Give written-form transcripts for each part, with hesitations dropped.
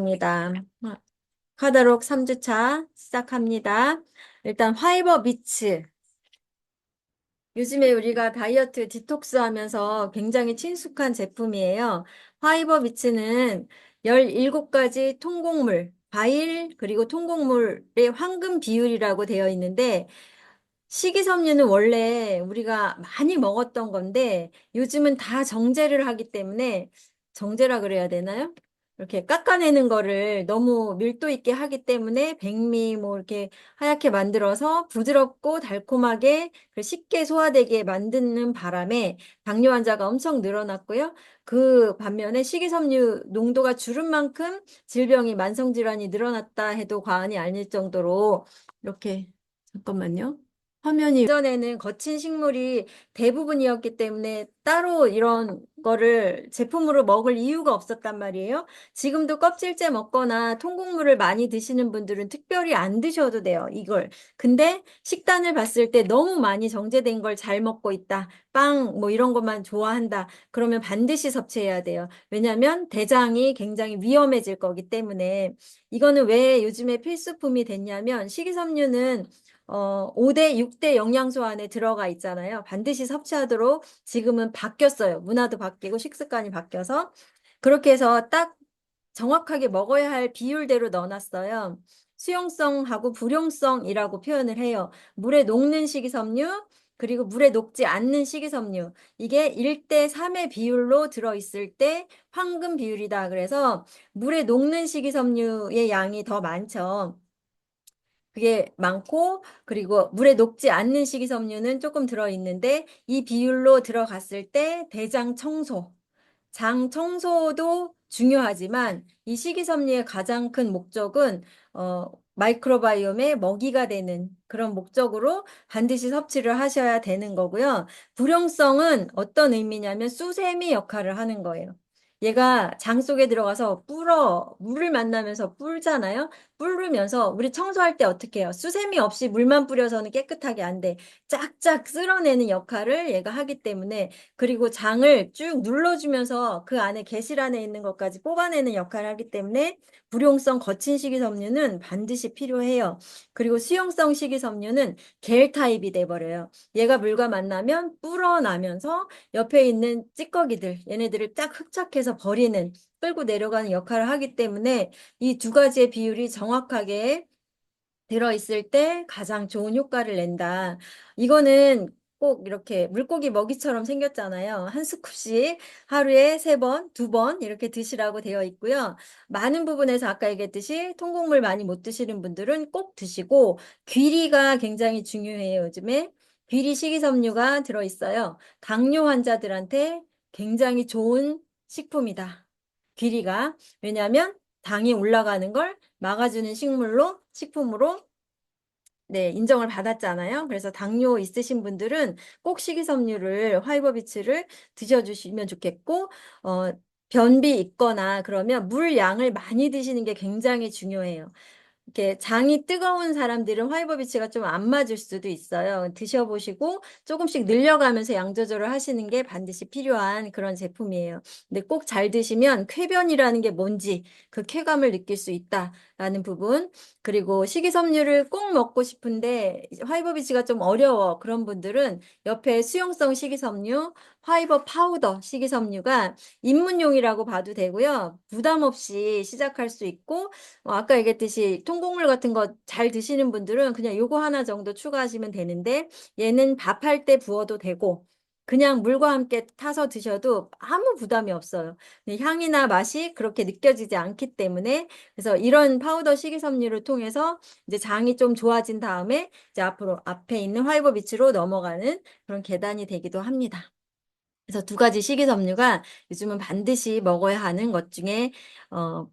입니다. 카다록 3주차 시작합니다. 일단 화이버 비츠. 요즘에 우리가 다이어트 디톡스 하면서 굉장히 친숙한 제품이에요. 화이버 비츠는 17가지 통곡물, 과일, 그리고 통곡물의 황금 비율이라고 되어 있는데, 식이섬유는 원래 우리가 많이 먹었던 건데 요즘은 다 정제를 하기 때문에 정제라 그래야 되나요? 이렇게 깎아내는 거를 너무 밀도 있게 하기 때문에 백미 뭐 이렇게 하얗게 만들어서 부드럽고 달콤하게 쉽게 소화되게 만드는 바람에 당뇨 환자가 엄청 늘어났고요. 그 반면에 식이섬유 농도가 줄은 만큼 질병이 만성 질환이 늘어났다 해도 과언이 아닐 정도로 이렇게 잠깐만요. 화면이 예전에는 거친 식물이 대부분이었기 때문에 따로 이런 거를 제품으로 먹을 이유가 없었단 말이에요. 지금도 껍질째 먹거나 통곡물을 많이 드시는 분들은 특별히 안 드셔도 돼요, 이걸. 근데 식단을 봤을 때 너무 많이 정제된 걸 잘 먹고 있다. 빵, 뭐 이런 것만 좋아한다. 그러면 반드시 섭취해야 돼요. 왜냐하면 대장이 굉장히 위험해질 거기 때문에. 이거는 왜 요즘에 필수품이 됐냐면 식이섬유는 5대, 6대 영양소 안에 들어가 있잖아요. 반드시 섭취하도록 지금은 바뀌었어요. 문화도 바뀌고 식습관이 바뀌어서. 그렇게 해서 딱 정확하게 먹어야 할 비율대로 넣어놨어요. 수용성하고 불용성이라고 표현을 해요. 물에 녹는 식이섬유, 그리고 물에 녹지 않는 식이섬유. 이게 1대 3의 비율로 들어있을 때 황금 비율이다. 그래서 물에 녹는 식이섬유의 양이 더 많죠. 그게 많고, 그리고 물에 녹지 않는 식이섬유는 조금 들어있는데, 이 비율로 들어갔을 때 대장 청소, 장 청소도 중요하지만, 이 식이섬유의 가장 큰 목적은, 마이크로바이옴의 먹이가 되는 그런 목적으로 반드시 섭취를 하셔야 되는 거고요. 불용성은 어떤 의미냐면, 수세미 역할을 하는 거예요. 얘가 장 속에 들어가서 물을 만나면서 불잖아요. 뿌르면서 우리 청소할 때 어떻게 해요? 수세미 없이 물만 뿌려서는 깨끗하게 안 돼. 짝짝 쓸어내는 역할을 얘가 하기 때문에 그리고 장을 쭉 눌러주면서 그 안에 계실 안에 있는 것까지 뽑아내는 역할을 하기 때문에 불용성 거친 식이섬유는 반드시 필요해요. 그리고 수용성 식이섬유는 겔 타입이 돼버려요. 얘가 물과 만나면 불어나면서 옆에 있는 찌꺼기들 얘네들을 딱 흡착해서 버리는 끌고 내려가는 역할을 하기 때문에 이 두 가지의 비율이 정확하게 들어있을 때 가장 좋은 효과를 낸다. 이거는 꼭 이렇게 물고기 먹이처럼 생겼잖아요. 한 스쿱씩 하루에 3번, 2번 이렇게 드시라고 되어 있고요. 많은 부분에서 아까 얘기했듯이 통곡물 많이 못 드시는 분들은 꼭 드시고 귀리가 굉장히 중요해요. 요즘에 귀리 식이섬유가 들어있어요. 당뇨 환자들한테 굉장히 좋은 식품이다. 귀리가. 왜냐하면 당이 올라가는 걸 막아주는 식품으로 네, 인정을 받았잖아요. 그래서 당뇨 있으신 분들은 꼭 식이섬유를, 화이버비츠를 드셔주시면 좋겠고, 어, 변비 있거나 그러면 물 양을 많이 드시는 게 굉장히 중요해요. 이렇게 장이 뜨거운 사람들은 화이버비치가 좀 안 맞을 수도 있어요. 드셔보시고 조금씩 늘려가면서 양 조절을 하시는 게 반드시 필요한 그런 제품이에요. 근데 꼭 잘 드시면 쾌변이라는 게 뭔지 그 쾌감을 느낄 수 있다라는 부분. 그리고 식이섬유를 꼭 먹고 싶은데 화이버비치가 좀 어려워. 그런 분들은 옆에 수용성 식이섬유, 화이버 파우더 식이섬유가 입문용이라고 봐도 되고요. 부담 없이 시작할 수 있고 아까 얘기했듯이 통곡물 같은 거 잘 드시는 분들은 그냥 요거 하나 정도 추가하시면 되는데 얘는 밥할 때 부어도 되고 그냥 물과 함께 타서 드셔도 아무 부담이 없어요. 향이나 맛이 그렇게 느껴지지 않기 때문에 그래서 이런 파우더 식이섬유를 통해서 이제 장이 좀 좋아진 다음에 이제 앞으로 앞에 있는 화이버 비치로 넘어가는 그런 계단이 되기도 합니다. 그래서 2가지 식이섬유가 요즘은 반드시 먹어야 하는 것 중에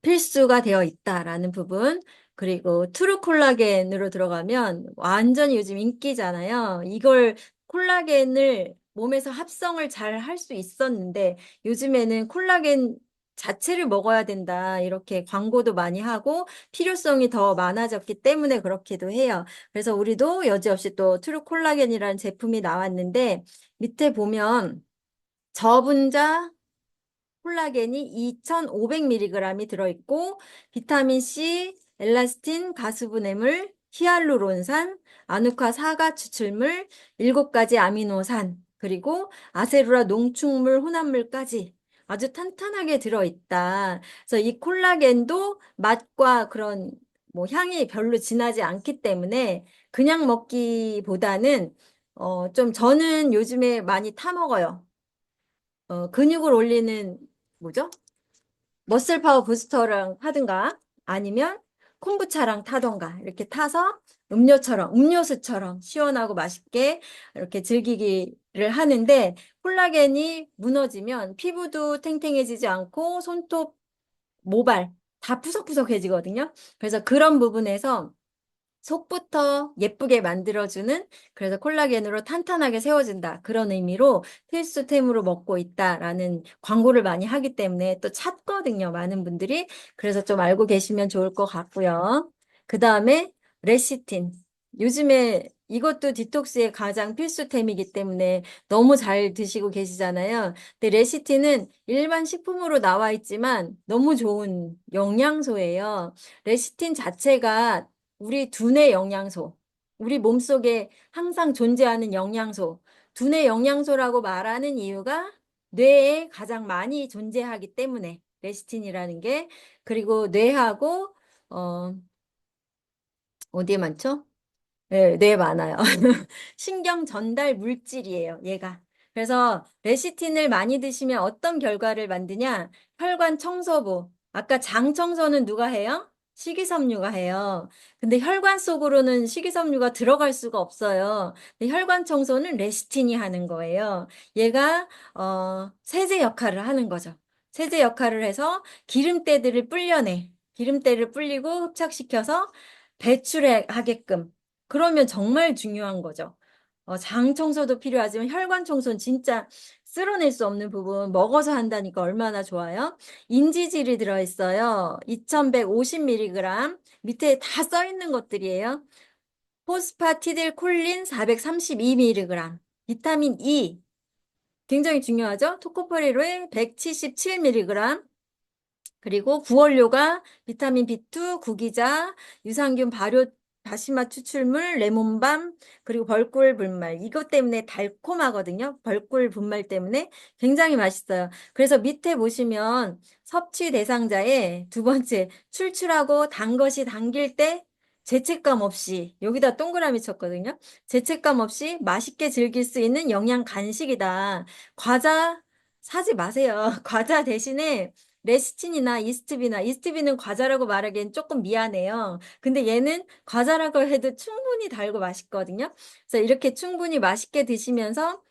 필수가 되어 있다라는 부분. 그리고 트루 콜라겐으로 들어가면 완전히 요즘 인기잖아요. 이걸 콜라겐을 몸에서 합성을 잘 할 수 있었는데 요즘에는 콜라겐 자체를 먹어야 된다. 이렇게 광고도 많이 하고 필요성이 더 많아졌기 때문에 그렇기도 해요. 그래서 우리도 여지없이 또 트루 콜라겐이라는 제품이 나왔는데 밑에 보면 저분자 콜라겐이 2,500mg이 들어있고 비타민 C, 엘라스틴, 가수분해물, 히알루론산, 아누카 사과 추출물, 7가지 아미노산, 그리고 아세루라 농축물 혼합물까지 아주 탄탄하게 들어있다. 그래서 이 콜라겐도 맛과 그런 뭐 향이 별로 진하지 않기 때문에 그냥 먹기보다는 좀 저는 요즘에 많이 타 먹어요. 근육을 올리는 뭐죠? 머슬 파워 부스터랑 타든가 아니면 콤부차랑 타던가 이렇게 타서 음료수처럼 시원하고 맛있게 이렇게 즐기기를 하는데 콜라겐이 무너지면 피부도 탱탱해지지 않고 손톱, 모발 다 푸석푸석해지거든요. 그래서 그런 부분에서 속부터 예쁘게 만들어주는 그래서 콜라겐으로 탄탄하게 세워준다. 그런 의미로 필수템으로 먹고 있다라는 광고를 많이 하기 때문에 또 찾거든요. 많은 분들이. 그래서 좀 알고 계시면 좋을 것 같고요. 그 다음에 레시틴. 요즘에 이것도 디톡스의 가장 필수템이기 때문에 너무 잘 드시고 계시잖아요. 근데 레시틴은 일반 식품으로 나와 있지만 너무 좋은 영양소예요. 레시틴 자체가 우리 두뇌 영양소, 우리 몸속에 항상 존재하는 영양소, 두뇌 영양소라고 말하는 이유가 뇌에 가장 많이 존재하기 때문에 레시틴이라는 게 그리고 뇌하고 어, 어디에 많죠? 네, 뇌에 많아요. 신경 전달 물질이에요, 얘가. 그래서 레시틴을 많이 드시면 어떤 결과를 만드냐? 혈관 청소부. 아까 장 청소는 누가 해요? 식이섬유가 해요. 근데 혈관 속으로는 식이섬유가 들어갈 수가 없어요. 근데 혈관 청소는 레시틴이 하는 거예요. 얘가 세제 역할을 하는 거죠. 세제 역할을 해서 기름때들을 불려내. 기름때를 불리고 흡착시켜서 배출하게끔 그러면 정말 중요한 거죠. 장 청소도 필요하지만 혈관 청소는 진짜 쓸어낼 수 없는 부분 먹어서 한다니까 얼마나 좋아요. 인지질이 들어있어요. 2150mg 밑에 다 써 있는 것들이에요. 포스파티딜 콜린 432mg 비타민 E 굉장히 중요하죠. 토코페리로에 177mg 그리고 구원료가 비타민 B2, 구기자, 유산균 발효 다시마 추출물, 레몬밤, 그리고 벌꿀 분말. 이것 때문에 달콤하거든요. 벌꿀 분말 때문에 굉장히 맛있어요. 그래서 밑에 보시면 섭취 대상자의 두 번째, 출출하고 단 것이 당길 때 죄책감 없이 여기다 동그라미 쳤거든요. 죄책감 없이 맛있게 즐길 수 있는 영양 간식이다. 과자 사지 마세요. 과자 대신에 레시틴이나 이스트비는 과자라고 말하기엔 조금 미안해요. 근데 얘는 과자라고 해도 충분히 달고 맛있거든요. 그래서 이렇게 충분히 맛있게 드시면서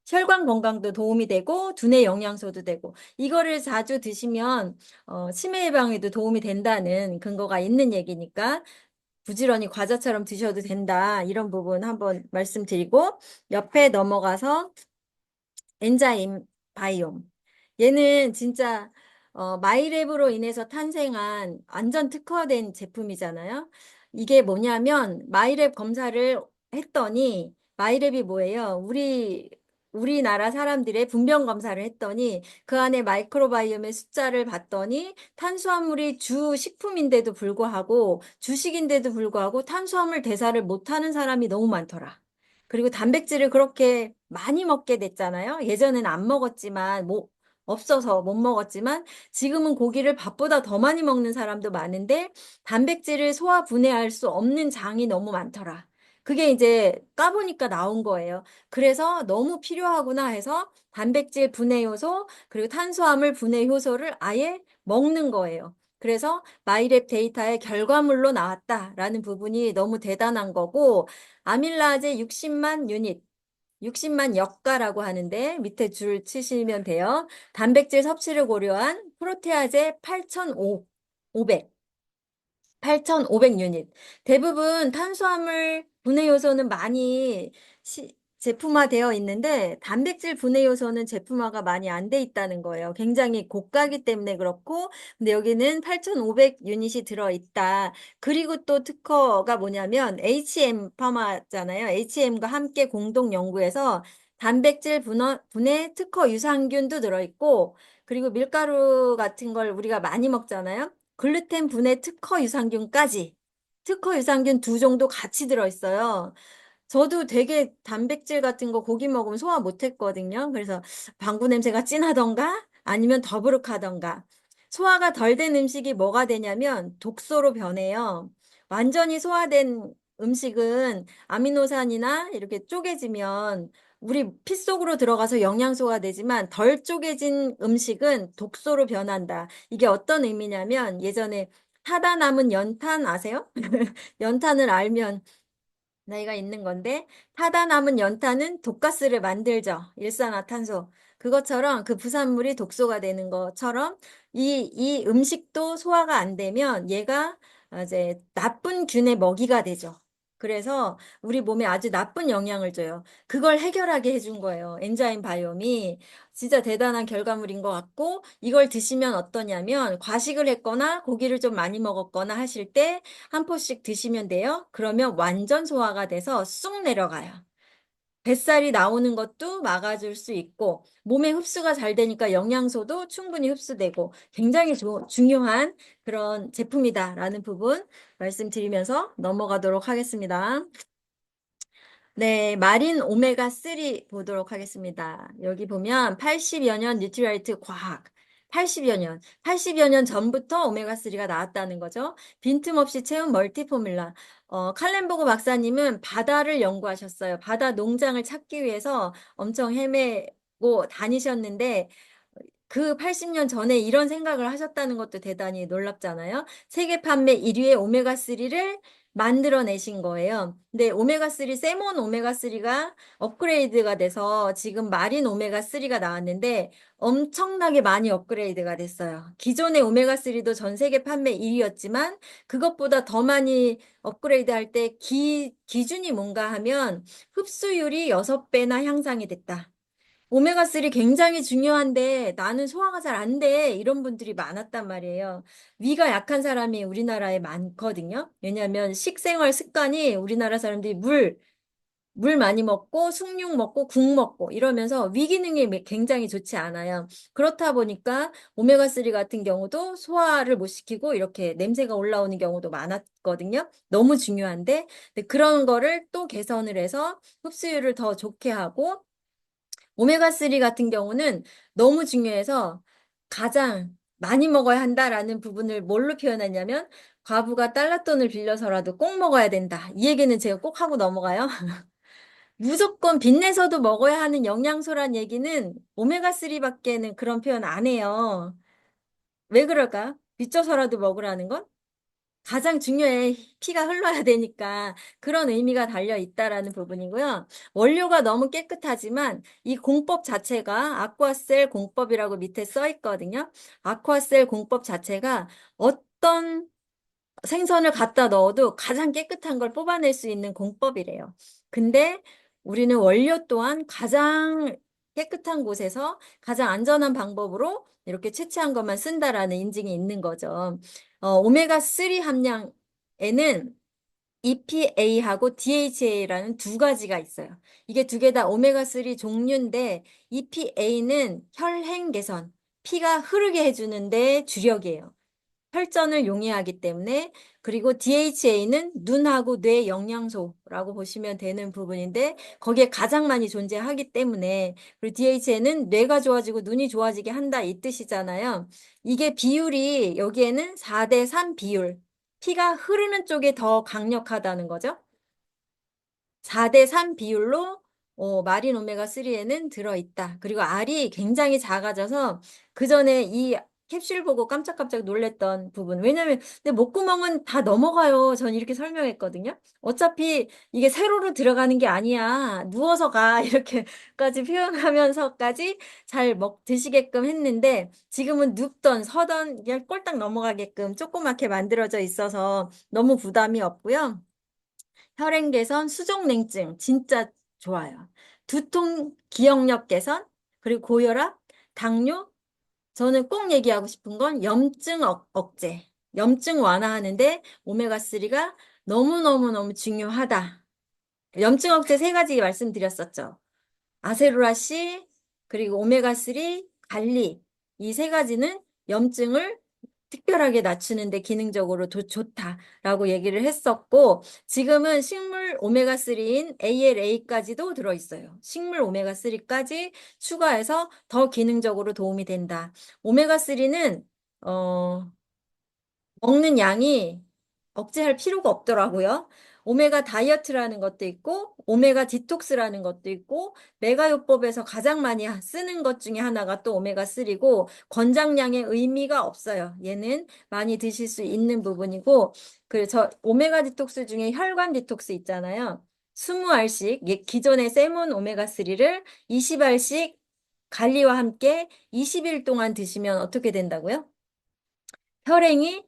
혈관 건강도 도움이 되고 두뇌 영양소도 되고 이거를 자주 드시면 치매 예방에도 도움이 된다는 근거가 있는 얘기니까 부지런히 과자처럼 드셔도 된다. 이런 부분 한번 말씀드리고 옆에 넘어가서 엔자임 바이옴. 얘는 진짜 마이랩으로 인해서 탄생한 완전 특화된 제품이잖아요. 이게 뭐냐면 마이랩 검사를 했더니 마이랩이 뭐예요? 우리나라 사람들의 분변 검사를 했더니 그 안에 마이크로바이옴의 숫자를 봤더니 탄수화물이 주 식품인데도 불구하고 주식인데도 불구하고 탄수화물 대사를 못하는 사람이 너무 많더라. 그리고 단백질을 그렇게 많이 먹게 됐잖아요. 예전에는 안 먹었지만, 뭐, 없어서 못 먹었지만, 지금은 고기를 밥보다 더 많이 먹는 사람도 많은데, 단백질을 소화 분해할 수 없는 장이 너무 많더라. 그게 이제 까보니까 나온 거예요. 그래서 너무 필요하구나 해서 단백질 분해 효소, 그리고 탄수화물 분해 효소를 아예 먹는 거예요. 그래서 마이랩 데이터의 결과물로 나왔다라는 부분이 너무 대단한 거고, 아밀라제 60만 유닛, 60만 역가라고 하는데 밑에 줄 치시면 돼요. 단백질 섭취를 고려한 프로테아제 8,500, 8,500유닛. 대부분 탄수화물 분해 요소는 많이 제품화되어 있는데 단백질 분해 요소는 제품화가 많이 안 돼 있다는 거예요. 굉장히 고가기 때문에 그렇고 근데 여기는 8,500 유닛이 들어 있다. 그리고 또 특허가 뭐냐면 HM 파마잖아요. HM과 함께 공동 연구해서 단백질 분해 특허 유산균도 들어 있고 그리고 밀가루 같은 걸 우리가 많이 먹잖아요. 글루텐 분해 특허 유산균까지. 특허 유산균 두 종도 같이 들어있어요. 저도 되게 단백질 같은 거 고기 먹으면 소화 못했거든요. 그래서 방구 냄새가 진하던가 아니면 더부룩하던가. 소화가 덜 된 음식이 뭐가 되냐면 독소로 변해요. 완전히 소화된 음식은 아미노산이나 이렇게 쪼개지면 우리 피 속으로 들어가서 영양소가 되지만 덜 쪼개진 음식은 독소로 변한다. 이게 어떤 의미냐면 예전에 타다 남은 연탄 아세요? 연탄을 알면 나이가 있는 건데 타다 남은 연탄은 독가스를 만들죠. 일산화탄소. 그것처럼 그 부산물이 독소가 되는 것처럼 이 음식도 소화가 안 되면 얘가 이제 나쁜 균의 먹이가 되죠. 그래서 우리 몸에 아주 나쁜 영향을 줘요. 그걸 해결하게 해준 거예요. 엔자임 바이옴이. 진짜 대단한 결과물인 것 같고 이걸 드시면 어떠냐면 과식을 했거나 고기를 좀 많이 먹었거나 하실 때 한 포씩 드시면 돼요. 그러면 완전 소화가 돼서 쑥 내려가요. 뱃살이 나오는 것도 막아줄 수 있고 몸에 흡수가 잘 되니까 영양소도 충분히 흡수되고 굉장히 중요한 그런 제품이다라는 부분 말씀드리면서 넘어가도록 하겠습니다. 네, 마린 오메가3 보도록 하겠습니다. 여기 보면 80여 년 뉴트리라이트 과학. 80여 년 전부터 오메가3가 나왔다는 거죠. 빈틈없이 채운 멀티포뮬라. 칼렌보그 박사님은 바다를 연구하셨어요. 바다 농장을 찾기 위해서 엄청 헤매고 다니셨는데 그 80년 전에 이런 생각을 하셨다는 것도 대단히 놀랍잖아요. 세계 판매 1위의 오메가3를 만들어내신 거예요. 근데 오메가3, 세몬 오메가3가 업그레이드가 돼서 지금 마린 오메가3가 나왔는데 엄청나게 많이 업그레이드가 됐어요. 기존의 오메가3도 전 세계 판매 1위였지만 그것보다 더 많이 업그레이드 할 때 기준이 뭔가 하면 흡수율이 6배나 향상이 됐다. 오메가3 굉장히 중요한데 나는 소화가 잘 안 돼. 이런 분들이 많았단 말이에요. 위가 약한 사람이 우리나라에 많거든요. 왜냐하면 식생활 습관이 우리나라 사람들이 물 많이 먹고 숭늉 먹고 국 먹고 이러면서 위 기능이 굉장히 좋지 않아요. 그렇다 보니까 오메가3 같은 경우도 소화를 못 시키고 이렇게 냄새가 올라오는 경우도 많았거든요. 너무 중요한데 그런 거를 또 개선을 해서 흡수율을 더 좋게 하고 오메가3 같은 경우는 너무 중요해서 가장 많이 먹어야 한다라는 부분을 뭘로 표현하냐면 과부가 달랏돈을 빌려서라도 꼭 먹어야 된다. 이 얘기는 제가 꼭 하고 넘어가요. 무조건 빚내서도 먹어야 하는 영양소란 얘기는 오메가3밖에는 그런 표현 안 해요. 왜 그럴까? 빚져서라도 먹으라는 건? 가장 중요해. 피가 흘러야 되니까 그런 의미가 달려 있다라는 부분이고요. 원료가 너무 깨끗하지만 이 공법 자체가 아쿠아셀 공법이라고 밑에 써 있거든요. 아쿠아셀 공법 자체가 어떤 생선을 갖다 넣어도 가장 깨끗한 걸 뽑아낼 수 있는 공법이래요. 근데 우리는 원료 또한 가장 깨끗한 곳에서 가장 안전한 방법으로 이렇게 채취한 것만 쓴다라는 인증이 있는 거죠. 오메가3 함량에는 EPA하고 DHA라는 두 가지가 있어요. 이게 두 개 다 오메가3 종류인데 EPA는 혈행 개선, 피가 흐르게 해주는데 주력이에요. 혈전을 용이하기 때문에 그리고 DHA는 눈하고 뇌 영양소라고 보시면 되는 부분인데 거기에 가장 많이 존재하기 때문에 그리고 DHA는 뇌가 좋아지고 눈이 좋아지게 한다 이 뜻이잖아요. 이게 비율이 여기에는 4대 3 비율 피가 흐르는 쪽에 더 강력하다는 거죠. 4대 3 비율로 마린 오메가3에는 들어있다. 그리고 알이 굉장히 작아져서 그 전에 이 캡슐 보고 깜짝깜짝 놀랬던 부분. 왜냐면 내 목구멍은 다 넘어가요. 전 이렇게 설명했거든요. 어차피 이게 세로로 들어가는 게 아니야. 누워서 가. 이렇게까지 표현하면서까지 잘 드시게끔 했는데 지금은 눕던 서던 그냥 꼴딱 넘어가게끔 조그맣게 만들어져 있어서 너무 부담이 없고요. 혈행 개선, 수족 냉증 진짜 좋아요. 두통, 기억력 개선, 그리고 고혈압, 당뇨. 저는 꼭 얘기하고 싶은 건 염증 억제, 염증 완화하는데 오메가3가 너무너무너무 중요하다. 염증 억제 세 가지 말씀드렸었죠. 아세로라씨, 그리고 오메가3, 갈리. 이 세 가지는 염증을 특별하게 낮추는데 기능적으로 좋다라고 얘기를 했었고, 지금은 식물 오메가3인 ALA까지도 들어있어요. 식물 오메가3까지 추가해서 더 기능적으로 도움이 된다. 오메가3는 먹는 양이 억제할 필요가 없더라고요. 오메가 다이어트라는 것도 있고, 오메가 디톡스라는 것도 있고, 메가요법에서 가장 많이 쓰는 것 중에 하나가 또 오메가3고, 권장량의 의미가 없어요. 얘는 많이 드실 수 있는 부분이고, 그래서 오메가 디톡스 중에 혈관 디톡스 있잖아요. 20알씩, 기존의 세몬 오메가3를 20알씩 갈리와 함께 20일 동안 드시면 어떻게 된다고요? 혈행이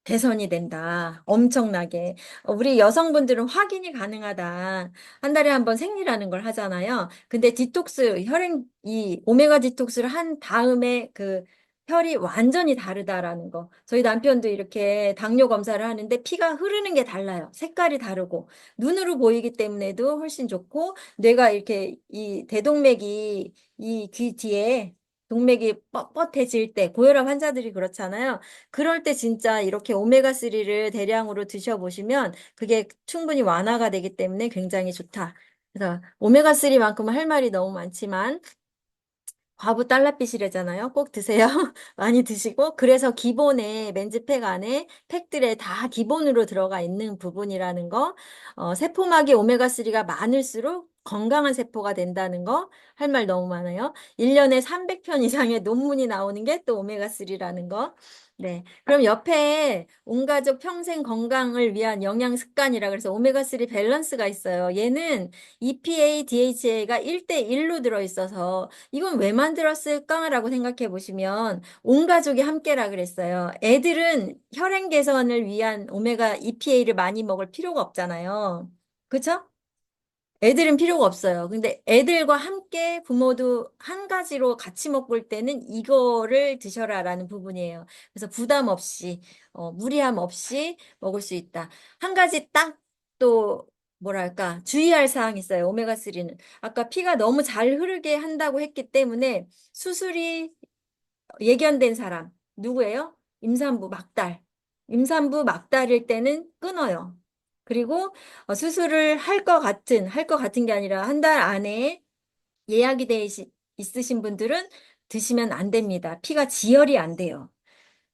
개선이 된다. 엄청나게. 우리 여성분들은 확인이 가능하다. 한 달에 한 번 생리라는 걸 하잖아요. 근데 디톡스, 이 오메가 디톡스를 한 다음에 그 혈이 완전히 다르다라는 거. 저희 남편도 이렇게 당뇨 검사를 하는데 피가 흐르는 게 달라요. 색깔이 다르고. 눈으로 보이기 때문에도 훨씬 좋고, 뇌가 이렇게 이 대동맥이 이 귀 뒤에 동맥이 뻣뻣해질 때, 고혈압 환자들이 그렇잖아요. 그럴 때 진짜 이렇게 오메가3를 대량으로 드셔보시면 그게 충분히 완화가 되기 때문에 굉장히 좋다. 그래서 오메가3만큼은 할 말이 너무 많지만 과부 딸라빛이래잖아요. 꼭 드세요. 많이 드시고. 그래서 기본에 맨즈팩 안에 팩들에 다 기본으로 들어가 있는 부분이라는 거. 세포막이 오메가3가 많을수록 건강한 세포가 된다는 거. 할 말 너무 많아요. 1년에 300편 이상의 논문이 나오는 게 또 오메가3라는 거. 네. 그럼 옆에 온 가족 평생 건강을 위한 영양 습관이라 그래서 오메가3 밸런스가 있어요. 얘는 EPA, DHA가 1대1로 들어있어서 이건 왜 만들었을까라고 생각해 보시면 온 가족이 함께라 그랬어요. 애들은 혈행 개선을 위한 오메가 EPA를 많이 먹을 필요가 없잖아요. 그렇죠? 애들은 필요가 없어요. 근데 애들과 함께 부모도 한 가지로 같이 먹을 때는 이거를 드셔라라는 부분이에요. 그래서 부담 없이, 무리함 없이 먹을 수 있다. 한 가지 딱 또, 뭐랄까, 주의할 사항이 있어요. 오메가3는. 아까 피가 너무 잘 흐르게 한다고 했기 때문에 수술이 예견된 사람, 누구예요? 임산부 막달. 임산부 막달일 때는 끊어요. 그리고 수술을 할 것 같은 게 아니라 한 달 안에 예약이 있으신 분들은 드시면 안 됩니다. 피가 지혈이 안 돼요.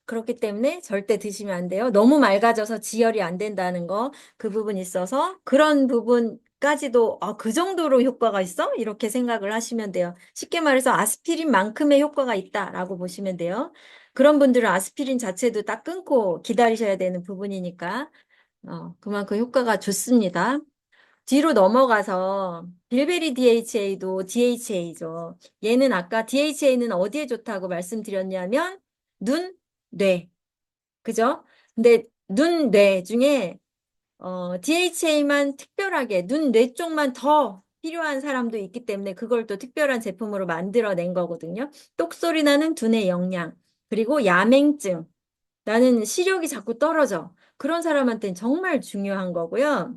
그렇기 때문에 절대 드시면 안 돼요. 너무 맑아져서 지혈이 안 된다는 거, 그 부분 있어서 그런 부분까지도 그 정도로 효과가 있어? 이렇게 생각을 하시면 돼요. 쉽게 말해서 아스피린만큼의 효과가 있다라고 보시면 돼요. 그런 분들은 아스피린 자체도 딱 끊고 기다리셔야 되는 부분이니까 그만큼 효과가 좋습니다. 뒤로 넘어가서 빌베리 DHA도 DHA죠. 얘는 아까 DHA는 어디에 좋다고 말씀드렸냐면 눈, 뇌. 그죠? 근데 눈, 뇌 중에 DHA만 특별하게 눈, 뇌 쪽만 더 필요한 사람도 있기 때문에 그걸 또 특별한 제품으로 만들어낸 거거든요. 똑소리 나는 두뇌 영양, 그리고 야맹증. 나는 시력이 자꾸 떨어져. 그런 사람한테는 정말 중요한 거고요.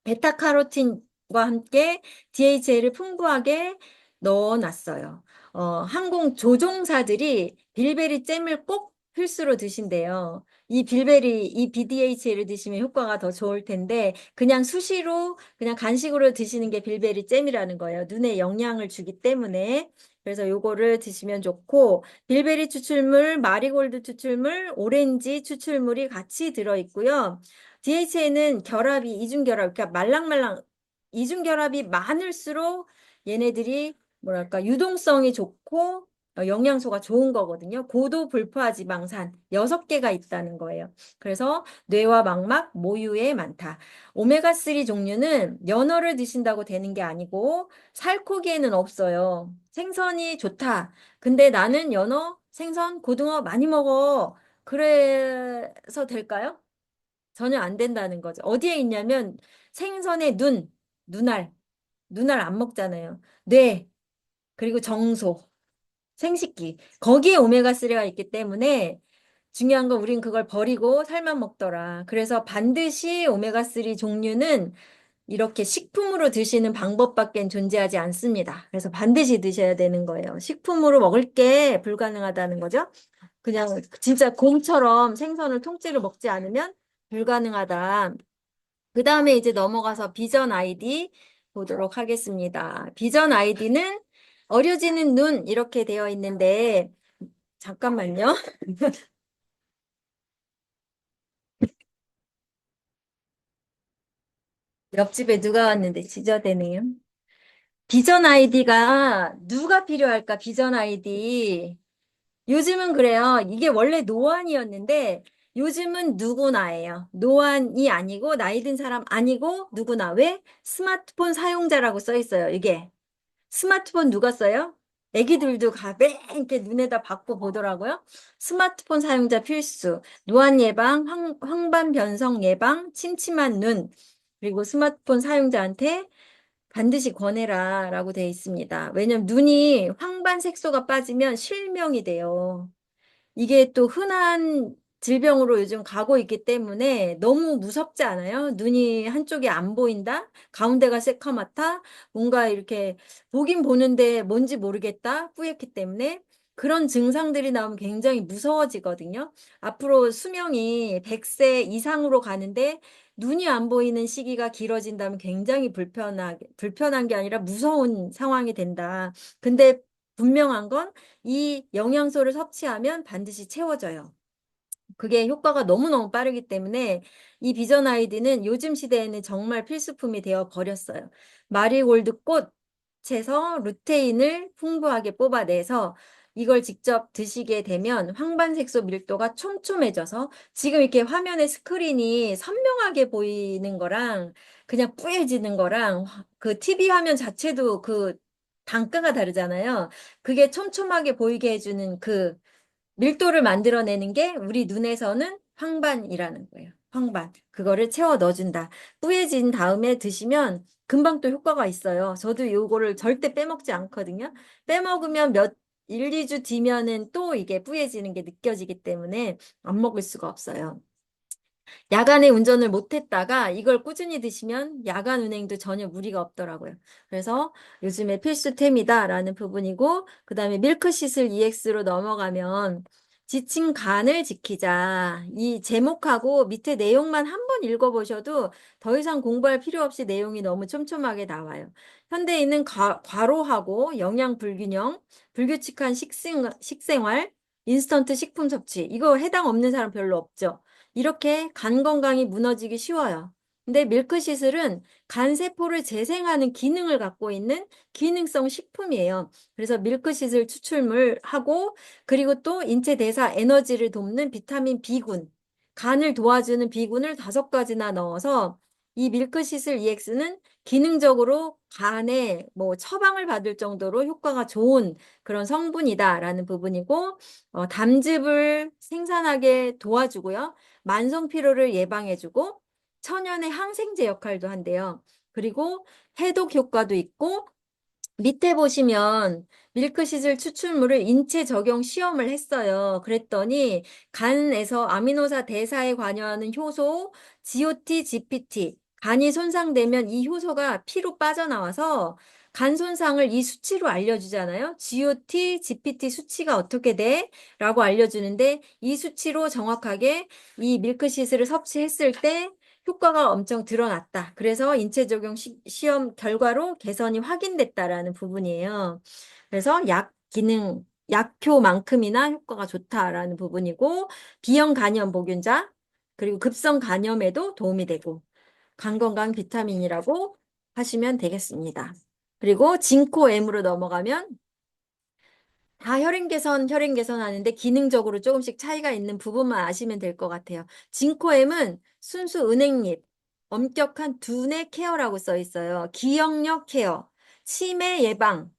베타카로틴과 함께 DHA를 풍부하게 넣어놨어요. 항공 조종사들이 빌베리 잼을 꼭 필수로 드신대요. 이 BDHA를 드시면 효과가 더 좋을 텐데, 그냥 수시로, 그냥 간식으로 드시는 게 빌베리 잼이라는 거예요. 눈에 영양을 주기 때문에. 그래서 요거를 드시면 좋고, 빌베리 추출물, 마리골드 추출물, 오렌지 추출물이 같이 들어있고요. DHA는 이중결합, 그러니까 이중결합이 많을수록 얘네들이 뭐랄까, 유동성이 좋고, 영양소가 좋은 거거든요. 고도 불포화 지방산 6개가 있다는 거예요. 그래서 뇌와 망막, 모유에 많다. 오메가3 종류는 연어를 드신다고 되는 게 아니고, 살코기에는 없어요. 생선이 좋다. 근데 나는 연어, 생선, 고등어 많이 먹어. 그래서 될까요? 전혀 안 된다는 거죠. 어디에 있냐면 생선의 눈알 안 먹잖아요. 뇌, 그리고 정소, 생식기. 거기에 오메가3가 있기 때문에 중요한 건 우린 그걸 버리고 살만 먹더라. 그래서 반드시 오메가3 종류는 이렇게 식품으로 드시는 방법밖엔 존재하지 않습니다. 그래서 반드시 드셔야 되는 거예요. 식품으로 먹을 게 불가능하다는 거죠. 그냥 진짜 곰처럼 생선을 통째로 먹지 않으면 불가능하다. 그 다음에 이제 넘어가서 비전 아이디 보도록 하겠습니다. 비전 아이디는 어려지는 눈 이렇게 되어 있는데 잠깐만요. 옆집에 누가 왔는데 지저대네요. 비전 아이디가 누가 필요할까? 비전 아이디. 요즘은 그래요. 이게 원래 노안이었는데 요즘은 누구나예요. 노안이 아니고 나이 든 사람 아니고 누구나. 왜? 스마트폰 사용자라고 써 있어요. 이게. 스마트폰 누가 써요? 애기들도 가베 이렇게 눈에다 받고 보더라고요. 스마트폰 사용자 필수. 노안 예방, 황반 변성 예방, 침침한 눈. 그리고 스마트폰 사용자한테 반드시 권해라 라고 되어 있습니다. 왜냐면 눈이 황반 색소가 빠지면 실명이 돼요. 이게 또 흔한 질병으로 요즘 가고 있기 때문에 너무 무섭지 않아요? 눈이 한쪽이 안 보인다? 가운데가 새카맣다? 뭔가 이렇게 보긴 보는데 뭔지 모르겠다? 뿌옇기 때문에 그런 증상들이 나오면 굉장히 무서워지거든요. 앞으로 수명이 100세 이상으로 가는데 눈이 안 보이는 시기가 길어진다면 굉장히 불편한 게 아니라 무서운 상황이 된다. 근데 분명한 건 이 영양소를 섭취하면 반드시 채워져요. 그게 효과가 너무너무 빠르기 때문에 이 비전 아이디는 요즘 시대에는 정말 필수품이 되어 버렸어요. 마리골드 꽃에서 루테인을 풍부하게 뽑아내서 이걸 직접 드시게 되면 황반색소 밀도가 촘촘해져서 지금 이렇게 화면에 스크린이 선명하게 보이는 거랑 그냥 뿌얘지는 거랑 그 TV 화면 자체도 그 단가가 다르잖아요. 그게 촘촘하게 보이게 해주는 그 밀도를 만들어내는 게 우리 눈에서는 황반이라는 거예요. 황반. 그거를 채워 넣어준다. 뿌얘진 다음에 드시면 금방 또 효과가 있어요. 저도 요거를 절대 빼먹지 않거든요. 빼먹으면 1, 2주 뒤면은 또 이게 뿌얘지는 게 느껴지기 때문에 안 먹을 수가 없어요. 야간에 운전을 못했다가 이걸 꾸준히 드시면 야간 운행도 전혀 무리가 없더라고요. 그래서 요즘에 필수템이다라는 부분이고, 그 다음에 밀크시슬 EX로 넘어가면 지친 간을 지키자. 이 제목하고 밑에 내용만 한번 읽어보셔도 더 이상 공부할 필요 없이 내용이 너무 촘촘하게 나와요. 현대인은 과로하고 영양 불균형, 불규칙한 식생활, 인스턴트 식품 섭취. 이거 해당 없는 사람 별로 없죠. 이렇게 간 건강이 무너지기 쉬워요. 근데 밀크시슬은 간 세포를 재생하는 기능을 갖고 있는 기능성 식품이에요. 그래서 밀크시슬 추출물 하고 그리고 또 인체 대사 에너지를 돕는 비타민 B군, 간을 도와주는 B군을 5가지나 넣어서 이 밀크시슬 EX는 기능적으로 간에 뭐 처방을 받을 정도로 효과가 좋은 그런 성분이다라는 부분이고 담즙을 생산하게 도와주고요. 만성 피로를 예방해주고 천연의 항생제 역할도 한대요. 그리고 해독 효과도 있고 밑에 보시면 밀크시슬 추출물을 인체 적용 시험을 했어요. 그랬더니 간에서 아미노산 대사에 관여하는 효소 GOT, GPT 간이 손상되면 이 효소가 피로 빠져나와서 간 손상을 이 수치로 알려주잖아요. GOT, GPT 수치가 어떻게 돼? 라고 알려주는데 이 수치로 정확하게 이 밀크시슬을 섭취했을 때 효과가 엄청 드러났다. 그래서 인체 적용 시험 결과로 개선이 확인됐다라는 부분이에요. 그래서 약 기능, 약효만큼이나 효과가 좋다라는 부분이고, 비형 간염 보균자, 그리고 급성 간염에도 도움이 되고, 간 건강 비타민이라고 하시면 되겠습니다. 그리고 진코 M으로 넘어가면 다 혈행 개선 하는데 기능적으로 조금씩 차이가 있는 부분만 아시면 될 것 같아요. 진코엠은 순수 은행잎, 엄격한 두뇌 케어라고 써 있어요. 기억력 케어, 치매 예방,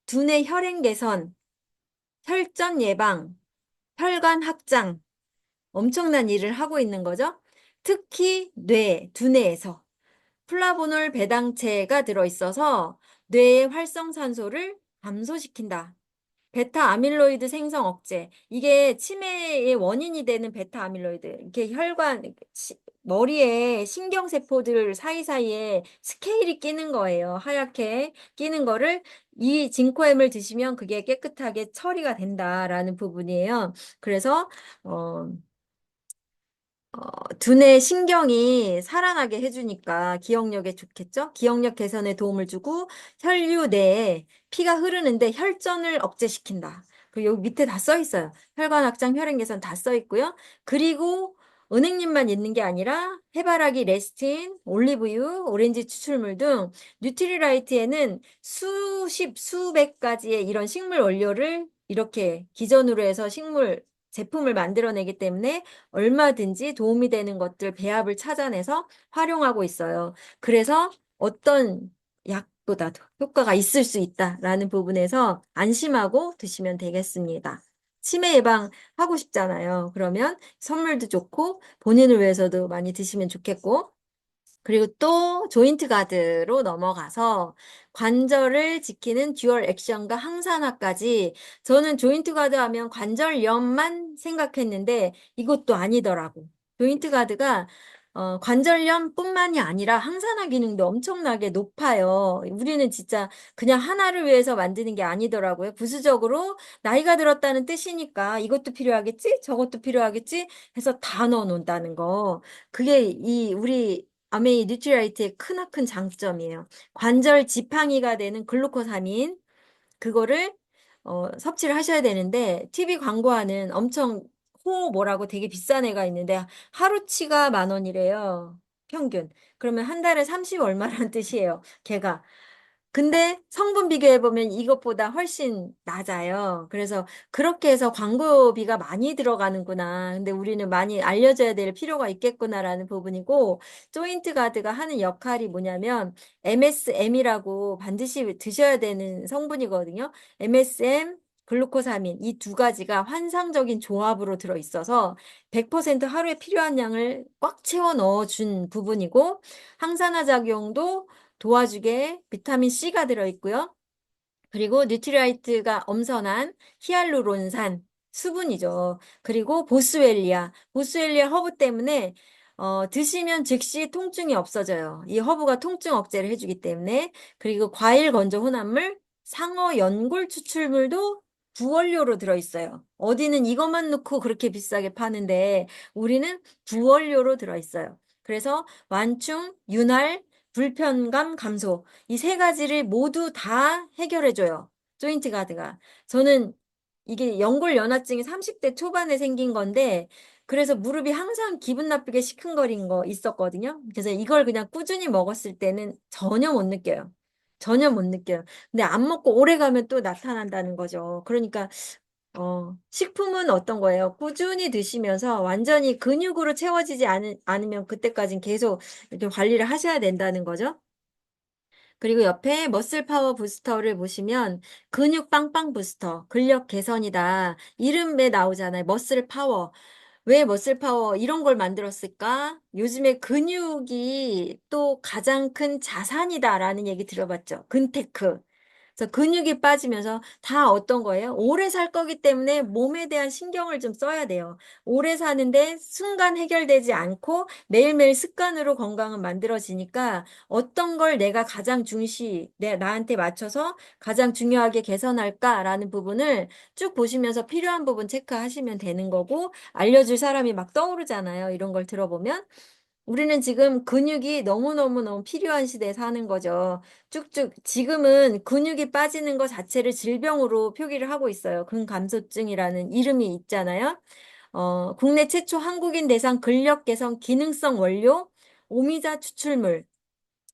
두뇌 혈행 개선, 혈전 예방, 혈관 확장, 엄청난 일을 하고 있는 거죠. 특히 두뇌에서 플라보놀 배당체가 들어있어서 뇌의 활성산소를 감소시킨다. 베타 아밀로이드 생성 억제. 이게 치매의 원인이 되는 베타 아밀로이드. 이렇게 머리에 신경세포들 사이사이에 스케일이 끼는 거예요. 하얗게 끼는 거를 이 진코엠을 드시면 그게 깨끗하게 처리가 된다라는 부분이에요. 그래서, 어, 두뇌 신경이 살아나게 해주니까 기억력에 좋겠죠? 기억력 개선에 도움을 주고 혈류 내에 피가 흐르는데 혈전을 억제시킨다. 그리고 여기 밑에 다 써 있어요. 혈관 확장, 혈행 개선 다 써 있고요. 그리고 은행잎만 있는 게 아니라 해바라기, 레스틴, 올리브유, 오렌지 추출물 등 뉴트리라이트에는 수십, 수백 가지의 이런 식물 원료를 이렇게 기전으로 해서 식물 제품을 만들어내기 때문에 얼마든지 도움이 되는 것들 배합을 찾아내서 활용하고 있어요. 그래서 어떤 약보다도 효과가 있을 수 있다라는 부분에서 안심하고 드시면 되겠습니다. 치매 예방하고 싶잖아요. 그러면 선물도 좋고 본인을 위해서도 많이 드시면 좋겠고 그리고 또 조인트 가드로 넘어가서 관절을 지키는 듀얼 액션과 항산화까지 저는 조인트 가드 하면 관절염만 생각했는데 이것도 아니더라고. 조인트 가드가 관절염뿐만이 아니라 항산화 기능도 엄청나게 높아요. 우리는 진짜 그냥 하나를 위해서 만드는 게 아니더라고요. 부수적으로 나이가 들었다는 뜻이니까 이것도 필요하겠지? 저것도 필요하겠지? 해서 다 넣어 놓는다는 거. 그게 우리 아메이 뉴트리라이트의 크나큰 장점이에요. 관절 지팡이가 되는 글루코사민 그거를 섭취를 하셔야 되는데 TV 광고하는 엄청 뭐라고 되게 비싼 애가 있는데 하루치가 10,000원이래요. 평균. 그러면 한 달에 30 얼마라는 뜻이에요. 걔가. 근데 성분 비교해보면 이것보다 훨씬 낮아요. 그래서 그렇게 해서 광고비가 많이 들어가는구나. 근데 우리는 많이 알려줘야 될 필요가 있겠구나라는 부분이고, 조인트 가드가 하는 역할이 뭐냐면, MSM이라고 반드시 드셔야 되는 성분이거든요. MSM, 글루코사민, 이 두 가지가 환상적인 조합으로 들어있어서 100% 하루에 필요한 양을 꽉 채워 넣어준 부분이고, 항산화 작용도 도와주게 비타민 C가 들어있고요. 그리고 뉴트리라이트가 엄선한 히알루론산 수분이죠. 그리고 보스웰리아 허브 때문에 드시면 즉시 통증이 없어져요. 이 허브가 통증 억제를 해주기 때문에 그리고 과일 건조 혼합물, 상어 연골 추출물도 부원료로 들어있어요. 어디는 이것만 넣고 그렇게 비싸게 파는데 우리는 부원료로 들어있어요. 그래서 완충, 윤활, 불편감 감소 이 세 가지를 모두 다 해결해줘요. 조인트 가드가. 저는 이게 연골연화증이 30대 초반에 생긴 건데 그래서 무릎이 항상 기분 나쁘게 시큰거린 거 있었거든요. 그래서 이걸 그냥 꾸준히 먹었을 때는 전혀 못 느껴요. 전혀 못 느껴요. 근데 안 먹고 오래 가면 또 나타난다는 거죠. 그러니까 식품은 어떤 거예요? 꾸준히 드시면서 완전히 근육으로 채워지지 않으면 그때까지는 계속 이렇게 관리를 하셔야 된다는 거죠. 그리고 옆에 머슬 파워 부스터를 보시면 근육 빵빵 부스터, 근력 개선이다. 이름에 나오잖아요. 머슬 파워. 왜 머슬 파워 이런 걸 만들었을까? 요즘에 근육이 또 가장 큰 자산이다라는 얘기 들어봤죠. 근테크. 그래서 근육이 빠지면서 다 어떤 거예요? 오래 살 거기 때문에 몸에 대한 신경을 좀 써야 돼요. 오래 사는데 순간 해결되지 않고 매일매일 습관으로 건강은 만들어지니까 어떤 걸 내가 가장 나한테 맞춰서 가장 중요하게 개선할까라는 부분을 쭉 보시면서 필요한 부분 체크하시면 되는 거고 알려줄 사람이 막 떠오르잖아요. 이런 걸 들어보면. 우리는 지금 근육이 너무너무너무 필요한 시대에 사는 거죠. 쭉쭉 지금은 근육이 빠지는 것 자체를 질병으로 표기를 하고 있어요. 근감소증이라는 이름이 있잖아요. 국내 최초 한국인 대상 근력 개선 기능성 원료 오미자 추출물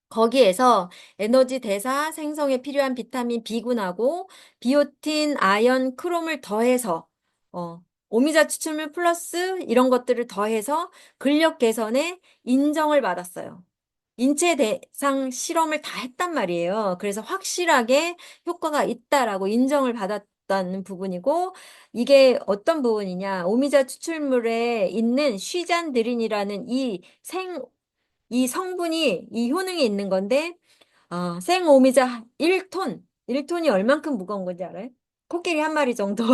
거기에서 에너지 대사 생성에 필요한 비타민 B군하고 비오틴, 아연, 크롬을 더해서 오미자 추출물 플러스 이런 것들을 더해서 근력 개선에 인정을 받았어요. 인체 대상 실험을 다 했단 말이에요. 그래서 확실하게 효과가 있다라고 인정을 받았다는 부분이고 이게 어떤 부분이냐? 오미자 추출물에 있는 쉬잔드린이라는 이 성분이 이 효능이 있는 건데 생오미자 1톤. 1톤이 얼만큼 무거운 건지 알아요? 코끼리 한 마리 정도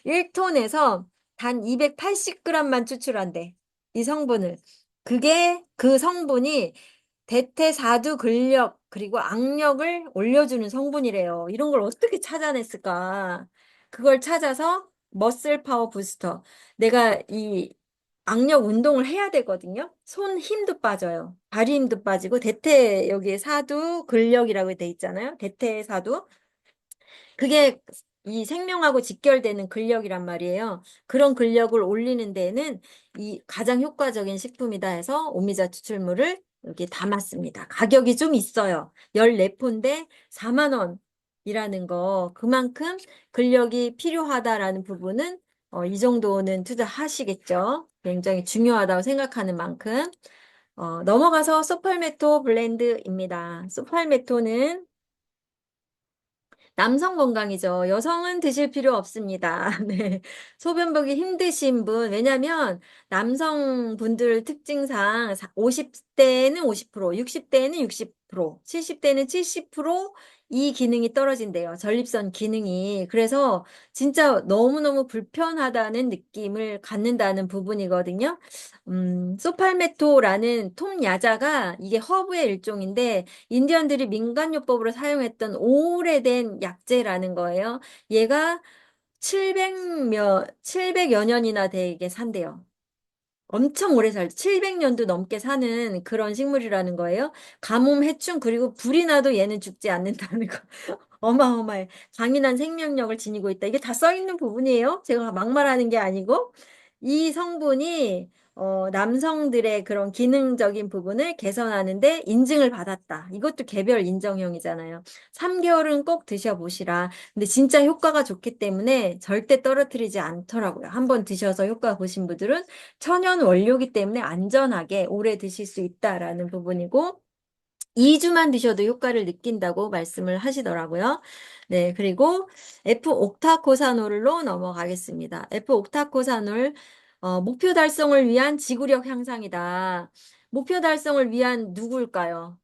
1톤에서 단 280g만 추출한대. 이 성분을. 그게 그 성분이 대퇴사두 근력 그리고 악력을 올려주는 성분이래요. 이런 걸 어떻게 찾아냈을까? 그걸 찾아서 머슬 파워 부스터. 내가 이 악력 운동을 해야 되거든요. 손 힘도 빠져요. 다리 힘도 빠지고 대퇴 여기에 사두 근력이라고 돼 있잖아요. 대퇴사두. 그게 이 생명하고 직결되는 근력이란 말이에요. 그런 근력을 올리는 데에는 이 가장 효과적인 식품이다 해서 오미자 추출물을 여기 담았습니다. 가격이 좀 있어요. 14포인데 4만 원이라는 거. 그만큼 근력이 필요하다라는 부분은 이 정도는 투자하시겠죠. 굉장히 중요하다고 생각하는 만큼. 넘어가서 소팔메토 블렌드입니다. 소팔메토는 남성 건강이죠. 여성은 드실 필요 없습니다. 네. 소변 보기 힘드신 분, 왜냐면 남성분들 특징상 50대는 50%, 60대는 60%, 70대는 70%이 기능이 떨어진대요. 전립선 기능이. 그래서 진짜 너무너무 불편하다는 느낌을 갖는다는 부분이거든요. 소팔메토라는 톰 야자가 이게 허브의 일종인데 인디언들이 민간요법으로 사용했던 오래된 약재라는 거예요. 얘가 700여 년이나 되게 산대요. 엄청 오래 700년도 넘게 사는 그런 식물이라는 거예요. 가뭄, 해충, 그리고 불이 나도 얘는 죽지 않는다는 거. 어마어마해. 강인한 생명력을 지니고 있다. 이게 다 써 있는 부분이에요. 제가 막말하는 게 아니고. 이 성분이 남성들의 그런 기능적인 부분을 개선하는데 인증을 받았다. 이것도 개별 인정형이잖아요. 3개월은 꼭 드셔보시라. 근데 진짜 효과가 좋기 때문에 절대 떨어뜨리지 않더라고요. 한번 드셔서 효과 보신 분들은 천연 원료이기 때문에 안전하게 오래 드실 수 있다라는 부분이고 2주만 드셔도 효과를 느낀다고 말씀을 하시더라고요. 네, 그리고 F옥타코사놀로 넘어가겠습니다. F옥타코사놀, 목표 달성을 위한 지구력 향상이다. 목표 달성을 위한 누구일까요?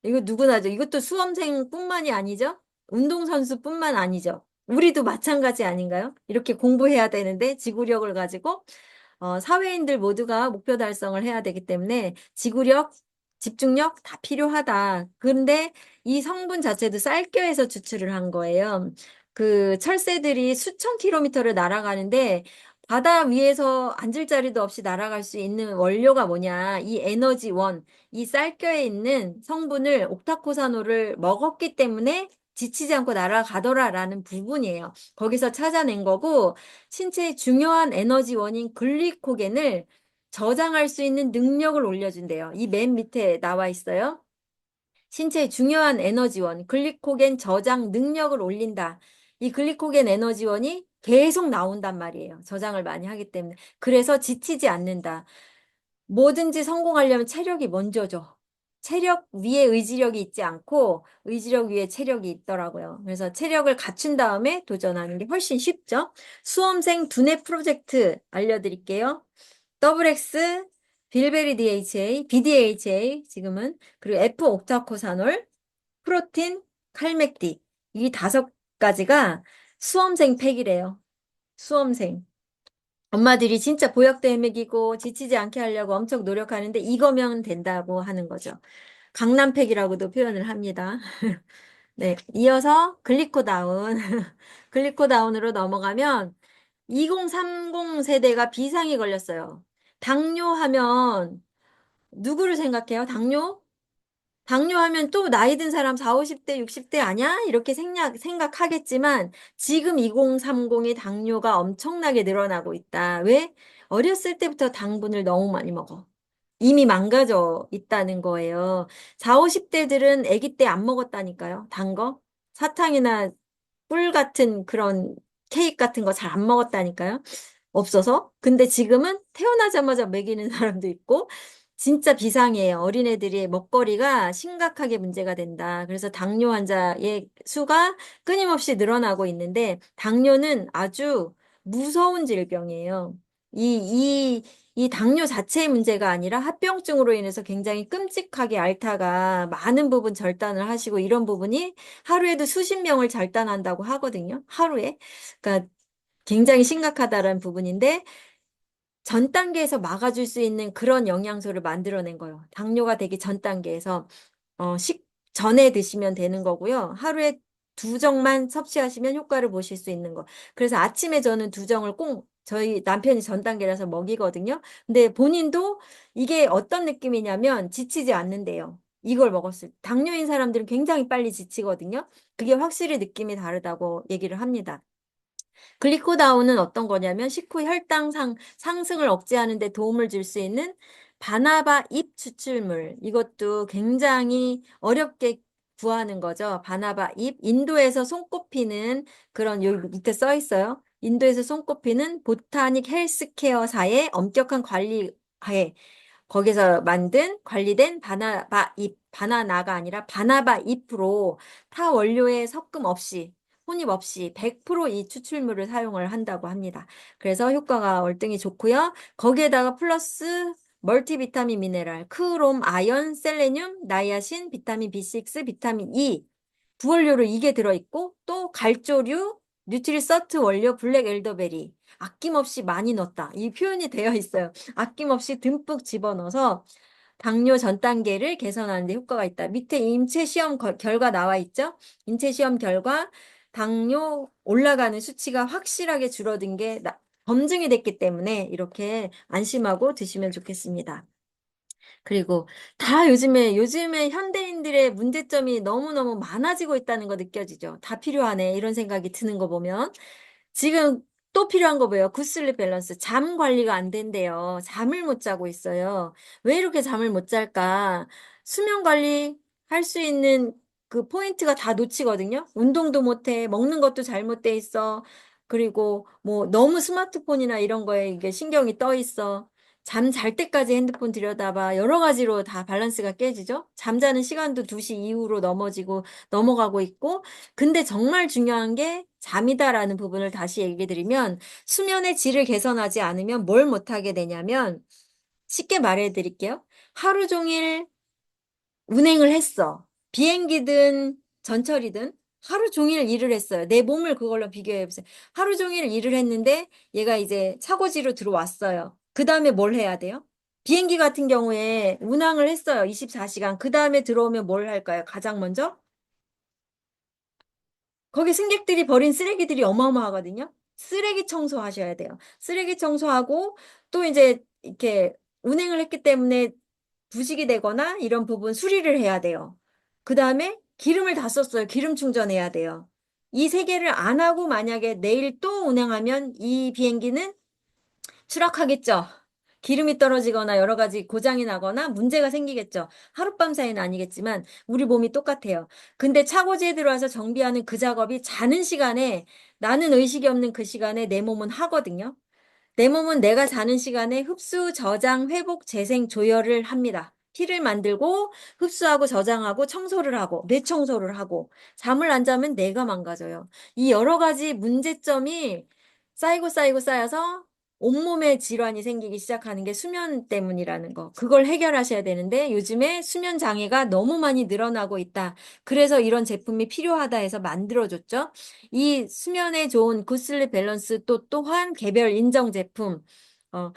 이거 누구나죠. 이것도 수험생뿐만이 아니죠. 운동선수뿐만 아니죠. 우리도 마찬가지 아닌가요? 이렇게 공부해야 되는데 지구력을 가지고 사회인들 모두가 목표 달성을 해야 되기 때문에 지구력, 집중력 다 필요하다. 그런데 이 성분 자체도 쌀겨에서 추출을 한 거예요. 그 철새들이 수천 킬로미터를 날아가는데 바다 위에서 앉을 자리도 없이 날아갈 수 있는 원료가 뭐냐? 이 에너지원, 이 쌀겨에 있는 성분을 옥타코사노를 먹었기 때문에 지치지 않고 날아가더라라는 부분이에요. 거기서 찾아낸 거고 신체의 중요한 에너지원인 글리코겐을 저장할 수 있는 능력을 올려준대요. 이 맨 밑에 나와 있어요. 신체의 중요한 에너지원, 글리코겐 저장 능력을 올린다. 이 글리코겐 에너지원이 계속 나온단 말이에요. 저장을 많이 하기 때문에. 그래서 지치지 않는다. 뭐든지 성공하려면 체력이 먼저죠. 체력 위에 의지력이 있지 않고 의지력 위에 체력이 있더라고요. 그래서 체력을 갖춘 다음에 도전하는 게 훨씬 쉽죠. 수험생 두뇌 프로젝트 알려드릴게요. 더블 X, 빌베리 DHA, BDHA 지금은 그리고 F 옥타코사놀, 프로틴, 칼맥디 이 5가지가 수험생 팩이래요. 수험생. 엄마들이 진짜 보약도 헤매기고 지치지 않게 하려고 엄청 노력하는데 이거면 된다고 하는 거죠. 강남팩이라고도 표현을 합니다. 네, 이어서 글리코다운. 글리코다운으로 넘어가면 2030 세대가 비상이 걸렸어요. 당뇨 하면 누구를 생각해요? 당뇨? 당뇨하면 또 나이 든 사람 4, 50대, 60대 아냐? 이렇게 생각하겠지만 지금 2030이 당뇨가 엄청나게 늘어나고 있다. 왜? 어렸을 때부터 당분을 너무 많이 먹어. 이미 망가져 있다는 거예요. 4, 50대들은 아기 때 안 먹었다니까요. 단 거. 사탕이나 꿀 같은 그런 케이크 같은 거 잘 안 먹었다니까요. 없어서. 근데 지금은 태어나자마자 먹이는 사람도 있고, 진짜 비상이에요. 어린애들이 먹거리가 심각하게 문제가 된다. 그래서 당뇨 환자의 수가 끊임없이 늘어나고 있는데, 당뇨는 아주 무서운 질병이에요. 이 당뇨 자체의 문제가 아니라 합병증으로 인해서 굉장히 끔찍하게 앓다가 많은 부분 절단을 하시고 이런 부분이 하루에도 수십 명을 절단한다고 하거든요. 하루에. 그러니까 굉장히 심각하다라는 부분인데 전 단계에서 막아줄 수 있는 그런 영양소를 만들어낸 거예요. 당뇨가 되기 전 단계에서 전에 드시면 되는 거고요. 하루에 두 정만 섭취하시면 효과를 보실 수 있는 거. 그래서 아침에 저는 두 정을 꼭 저희 남편이 전 단계라서 먹이거든요. 근데 본인도 이게 어떤 느낌이냐면 지치지 않는데요. 이걸 먹었을 때. 당뇨인 사람들은 굉장히 빨리 지치거든요. 그게 확실히 느낌이 다르다고 얘기를 합니다. 글리코다운은 어떤 거냐면 식후 혈당 상승을 억제하는 데 도움을 줄 수 있는 바나바 잎 추출물. 이것도 굉장히 어렵게 구하는 거죠. 바나바 잎. 인도에서 손꼽히는 그런 여기 밑에 써 있어요. 인도에서 손꼽히는 보타닉 헬스케어사의 엄격한 관리하에 거기서 만든 관리된 바나바 잎, 바나나가 아니라 바나바 잎으로 타 원료의 섞음 없이 혼입 없이 100%이 추출물을 사용을 한다고 합니다. 그래서 효과가 월등히 좋고요. 거기에다가 플러스 멀티비타민 미네랄, 크롬, 아연, 셀레늄, 나이아신, 비타민 B6, 비타민 E, 부원료로 이게 들어있고 또 갈조류, 뉴트리서트 원료, 블랙 엘더베리 아낌없이 많이 넣었다. 이 표현이 되어 있어요. 아낌없이 듬뿍 집어넣어서 당뇨 전 단계를 개선하는 데 효과가 있다. 밑에 인체 시험 결과 나와 있죠? 인체 시험 결과 당뇨 올라가는 수치가 확실하게 줄어든 게 검증이 됐기 때문에 이렇게 안심하고 드시면 좋겠습니다. 그리고 다 요즘에 현대인들의 문제점이 너무너무 많아지고 있다는 거 느껴지죠. 다 필요하네. 이런 생각이 드는 거 보면. 지금 또 필요한 거 뭐예요? 굿슬립 밸런스. 잠 관리가 안 된대요. 잠을 못 자고 있어요. 왜 이렇게 잠을 못 잘까? 수면 관리 할 수 있는 그 포인트가 다 놓치거든요. 운동도 못 해. 먹는 것도 잘못돼 있어. 그리고 뭐 너무 스마트폰이나 이런 거에 이게 신경이 떠 있어. 잠 잘 때까지 핸드폰 들여다봐. 여러 가지로 다 밸런스가 깨지죠. 잠자는 시간도 2시 이후로 넘어가고 있고. 근데 정말 중요한 게 잠이다라는 부분을 다시 얘기해 드리면 수면의 질을 개선하지 않으면 뭘 못하게 되냐면 쉽게 말해 드릴게요. 하루 종일 운행을 했어. 비행기든 전철이든 하루 종일 일을 했어요. 내 몸을 그걸로 비교해 보세요. 하루 종일 일을 했는데 얘가 이제 차고지로 들어왔어요. 그 다음에 뭘 해야 돼요? 비행기 같은 경우에 운항을 했어요. 24시간. 그 다음에 들어오면 뭘 할까요? 가장 먼저? 거기 승객들이 버린 쓰레기들이 어마어마하거든요. 쓰레기 청소하셔야 돼요. 쓰레기 청소하고 또 이제 이렇게 운행을 했기 때문에 부식이 되거나 이런 부분 수리를 해야 돼요. 그 다음에 기름을 다 썼어요. 기름 충전해야 돼요. 이 세 개를 안 하고 만약에 내일 또 운행하면 이 비행기는 추락하겠죠. 기름이 떨어지거나 여러 가지 고장이 나거나 문제가 생기겠죠. 하룻밤 사이는 아니겠지만 우리 몸이 똑같아요. 근데 차고지에 들어와서 정비하는 그 작업이 자는 시간에 나는 의식이 없는 그 시간에 내 몸은 하거든요. 내 몸은 내가 자는 시간에 흡수, 저장, 회복, 재생, 조열을 합니다. 피를 만들고 흡수하고 저장하고 청소를 하고 뇌청소를 하고 잠을 안 자면 뇌가 망가져요. 이 여러 가지 문제점이 쌓이고 쌓여서 온몸에 질환이 생기기 시작하는 게 수면 때문이라는 거. 그걸 해결하셔야 되는데 요즘에 수면 장애가 너무 많이 늘어나고 있다. 그래서 이런 제품이 필요하다 해서 만들어줬죠. 이 수면에 좋은 굿슬립 밸런스 또한 개별 인정 제품. 어,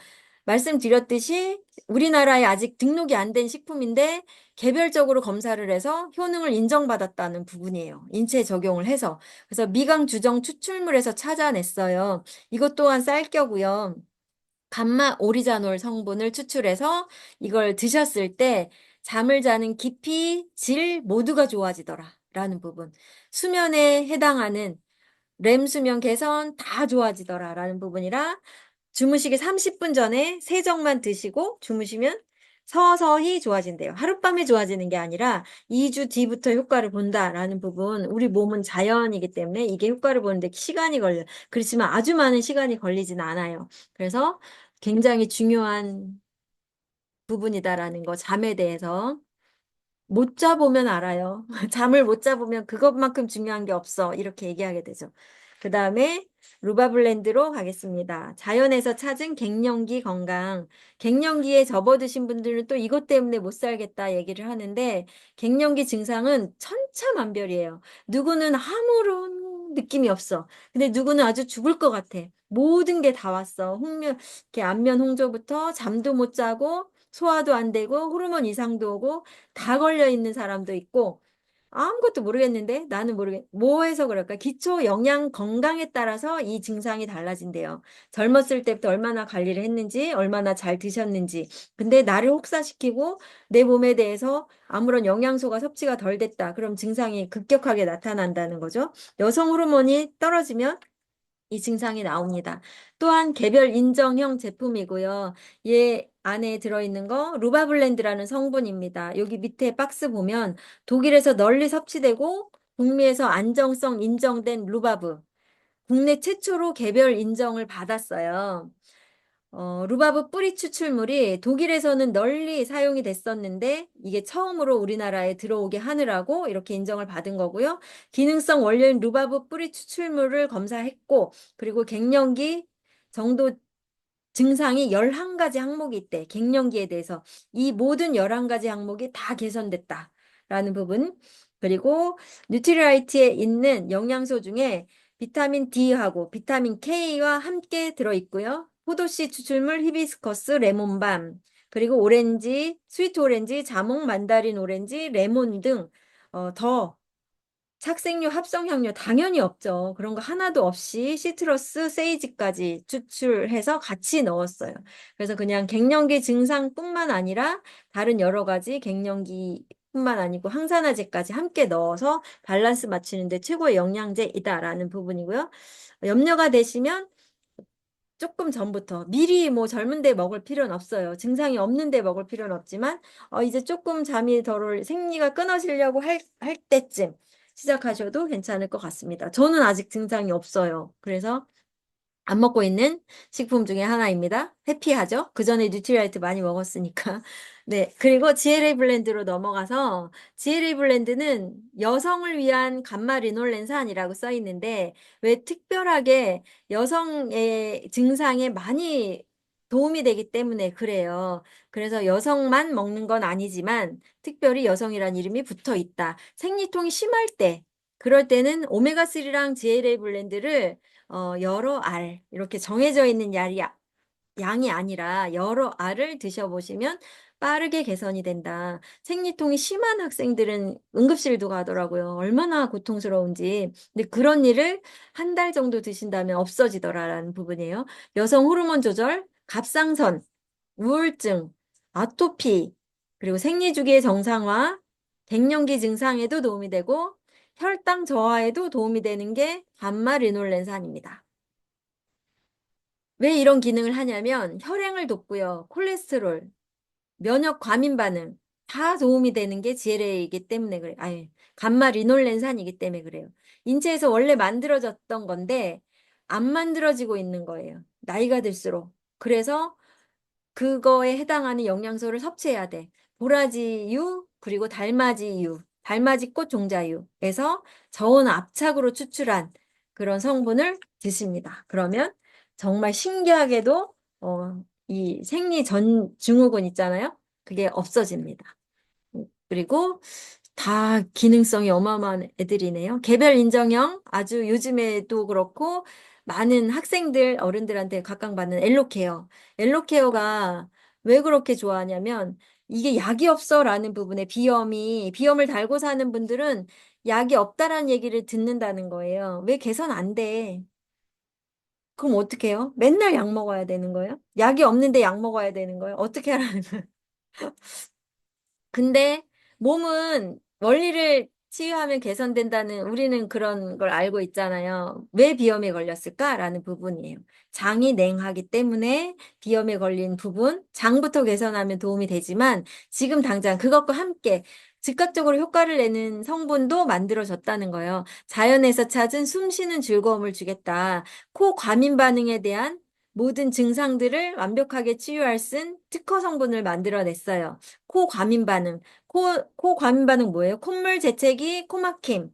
말씀드렸듯이 우리나라에 아직 등록이 안 된 식품인데 개별적으로 검사를 해서 효능을 인정받았다는 부분이에요. 인체에 적용을 해서. 그래서 미강 주정 추출물에서 찾아냈어요. 이것 또한 쌀 거고요. 감마 오리자놀 성분을 추출해서 이걸 드셨을 때 잠을 자는 깊이, 질 모두가 좋아지더라. 라는 부분. 수면에 해당하는 렘 수면 개선 다 좋아지더라. 라는 부분이라 주무시기 30분 전에 세 정만 드시고 주무시면 서서히 좋아진대요. 하룻밤에 좋아지는 게 아니라 2주 뒤부터 효과를 본다라는 부분. 우리 몸은 자연이기 때문에 이게 효과를 보는데 시간이 걸려요. 그렇지만 아주 많은 시간이 걸리진 않아요. 그래서 굉장히 중요한 부분이다라는 거, 잠에 대해서. 못 자보면 알아요. 잠을 못 자보면 그것만큼 중요한 게 없어. 이렇게 얘기하게 되죠. 그 다음에 루바블렌드로 가겠습니다. 자연에서 찾은 갱년기 건강. 갱년기에 접어드신 분들은 또 이것 때문에 못 살겠다 얘기를 하는데 갱년기 증상은 천차만별이에요. 누구는 아무런 느낌이 없어. 근데 누구는 아주 죽을 것 같아. 모든 게 다 왔어. 이렇게 안면 홍조부터 잠도 못 자고 소화도 안 되고 호르몬 이상도 오고 다 걸려 있는 사람도 있고 아무것도 모르겠는데 나는 뭐 해서 그럴까? 기초 영양 건강에 따라서 이 증상이 달라진대요. 젊었을 때부터 얼마나 관리를 했는지, 얼마나 잘 드셨는지. 근데 나를 혹사시키고 내 몸에 대해서 아무런 영양소가 섭취가 덜 됐다. 그럼 증상이 급격하게 나타난다는 거죠. 여성 호르몬이 떨어지면 이 증상이 나옵니다. 또한 개별 인정형 제품이고요. 얘 안에 들어있는 거 루바블렌드라는 성분입니다. 여기 밑에 박스 보면 독일에서 널리 섭취되고 북미에서 안정성 인정된 루바브. 국내 최초로 개별 인정을 받았어요. 루바브 뿌리 추출물이 독일에서는 널리 사용이 됐었는데 이게 처음으로 우리나라에 들어오게 하느라고 이렇게 인정을 받은 거고요. 기능성 원료인 루바브 뿌리 추출물을 검사했고 그리고 갱년기 정도 증상이 11가지 항목이 있대. 갱년기에 대해서. 이 모든 11가지 항목이 다 개선됐다라는 부분. 그리고 뉴트리라이트에 있는 영양소 중에 비타민 D하고 비타민 K와 함께 들어있고요. 포도씨 추출물, 히비스커스, 레몬밤, 그리고 오렌지, 스위트 오렌지, 자몽, 만다린 오렌지, 레몬 등 더 착색류, 합성향료 당연히 없죠. 그런 거 하나도 없이 시트러스, 세이지까지 추출해서 같이 넣었어요. 그래서 그냥 갱년기 증상뿐만 아니라 다른 여러 가지 갱년기뿐만 아니고 항산화제까지 함께 넣어서 밸런스 맞추는데 최고의 영양제이다라는 부분이고요. 염려가 되시면 조금 전부터 미리 뭐 젊은데 먹을 필요는 없어요. 증상이 없는데 먹을 필요는 없지만 이제 조금 잠이 덜 생리가 끊어지려고 할 때쯤 시작하셔도 괜찮을 것 같습니다. 저는 아직 증상이 없어요. 그래서 안 먹고 있는 식품 중에 하나입니다. 해피하죠? 그 전에 뉴트리라이트 많이 먹었으니까. 네. 그리고 GLA 블렌드로 넘어가서 GLA 블렌드는 여성을 위한 감마 리놀렌산이라고 써 있는데 왜 특별하게 여성의 증상에 많이 도움이 되기 때문에 그래요. 그래서 여성만 먹는 건 아니지만 특별히 여성이란 이름이 붙어 있다. 생리통이 심할 때, 그럴 때는 오메가3랑 GLA 블렌드를 여러 알, 이렇게 정해져 있는 양이 아니라 여러 알을 드셔보시면 빠르게 개선이 된다. 생리통이 심한 학생들은 응급실도 가더라고요. 얼마나 고통스러운지. 근데 그런 일을 한 달 정도 드신다면 없어지더라라는 부분이에요. 여성 호르몬 조절, 갑상선, 우울증, 아토피, 그리고 생리주기의 정상화, 갱년기 증상에도 도움이 되고 혈당 저하에도 도움이 되는 게 감마 리놀렌산입니다. 왜 이런 기능을 하냐면 혈행을 돕고요. 콜레스테롤, 면역 과민 반응 다 도움이 되는 게 GLA이기 때문에 그래요. 아니, 감마 리놀렌산이기 때문에 그래요. 인체에서 원래 만들어졌던 건데 안 만들어지고 있는 거예요. 나이가 들수록. 그래서 그거에 해당하는 영양소를 섭취해야 돼. 보라지유, 그리고 달맞이유, 달맞이꽃 종자유에서 저온 압착으로 추출한 그런 성분을 드십니다. 그러면 정말 신기하게도 이 생리 전 증후군 있잖아요. 그게 없어집니다. 그리고 다 기능성이 어마어마한 애들이네요. 개별 인정형 아주 요즘에도 그렇고 많은 학생들 어른들한테 각광받는 엘로케어. 엘로케어가 왜 그렇게 좋아하냐면 이게 약이 없어라는 부분에 비염을 달고 사는 분들은 약이 없다라는 얘기를 듣는다는 거예요. 왜 개선 안 돼? 그럼 어떻게 해요? 맨날 약 먹어야 되는 거예요? 약이 없는데 약 먹어야 되는 거예요? 어떻게 하라는 거예요? 근데 몸은 원리를 치유하면 개선된다는 우리는 그런 걸 알고 있잖아요. 왜 비염에 걸렸을까라는 부분이에요. 장이 냉하기 때문에 비염에 걸린 부분, 장부터 개선하면 도움이 되지만 지금 당장 그것과 함께 즉각적으로 효과를 내는 성분도 만들어졌다는 거예요. 자연에서 찾은 숨 쉬는 즐거움을 주겠다. 코 과민 반응에 대한 모든 증상들을 완벽하게 치유할 수 있는 특허 성분을 만들어냈어요. 코 과민 반응. 코 과민 반응 뭐예요? 콧물, 재채기, 코막힘.